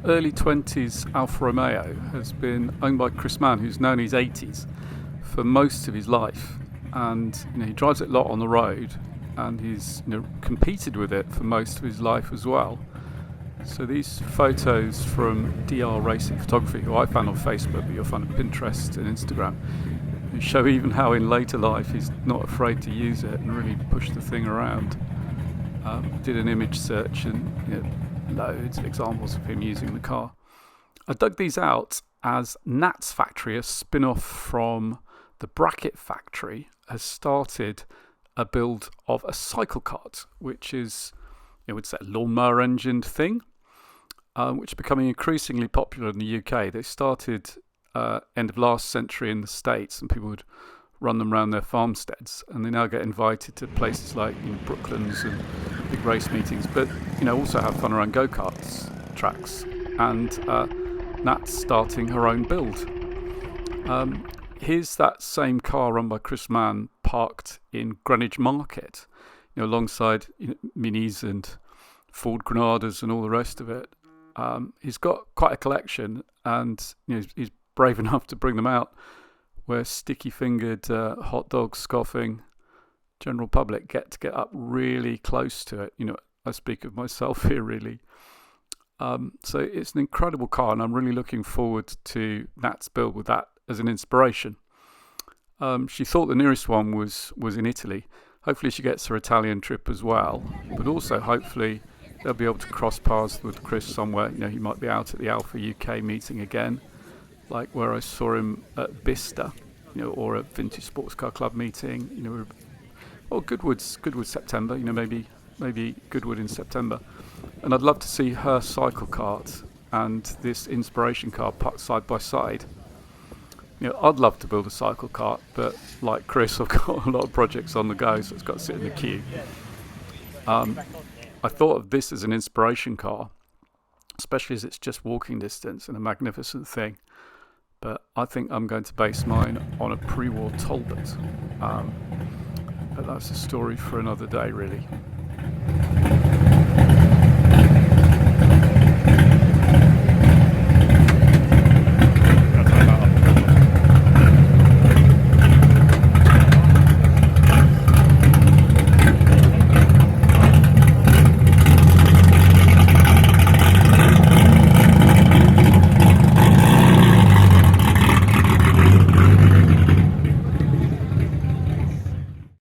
early 20s Alfa Romeo has been owned by Chris Mann, who's known his 80s for most of his life, and he drives it a lot on the road, and he's competed with it for most of his life as well. So these photos from DR Racing Photography, who I found on Facebook, but you'll find on Pinterest and Instagram, show even how in later life he's not afraid to use it and really push the thing around. Did an image search and loads of examples of him using the car. I dug these out as Nat's factory, a spin-off from the Bracket factory, has started a build of a cycle kart, which is, would say, a lawnmower engined thing, which is becoming increasingly popular in the UK. They started end of last century in the States, and people would run them around their farmsteads, and they now get invited to places like Brooklands and big race meetings, but also have fun around go-karts tracks. And Nat's starting her own build. Here's that same car run by Chris Mann parked in Greenwich Market, alongside Minis and Ford Granadas and all the rest of it. He's got quite a collection, and he's brave enough to bring them out where sticky-fingered, hot dog scoffing general public get up really close to it. I speak of myself here, really. So it's an incredible car, and I'm really looking forward to Nat's build with that as an inspiration. She thought the nearest one was in Italy. Hopefully she gets her Italian trip as well, but also hopefully they'll be able to cross paths with Chris somewhere. He might be out at the Alfa UK meeting again, like where I saw him at Bicester, or at Vintage Sports Car Club meeting, or Goodwood's September, maybe Goodwood in September. And I'd love to see her cycle kart and this inspiration car parked side by side. I'd love to build a cycle kart, but like Chris, I've got a lot of projects on the go, so it's got to sit in the queue. I thought of this as an inspiration car, especially as it's just walking distance and a magnificent thing. But I think I'm going to base mine on a pre-war Talbot. But that's a story for another day, really.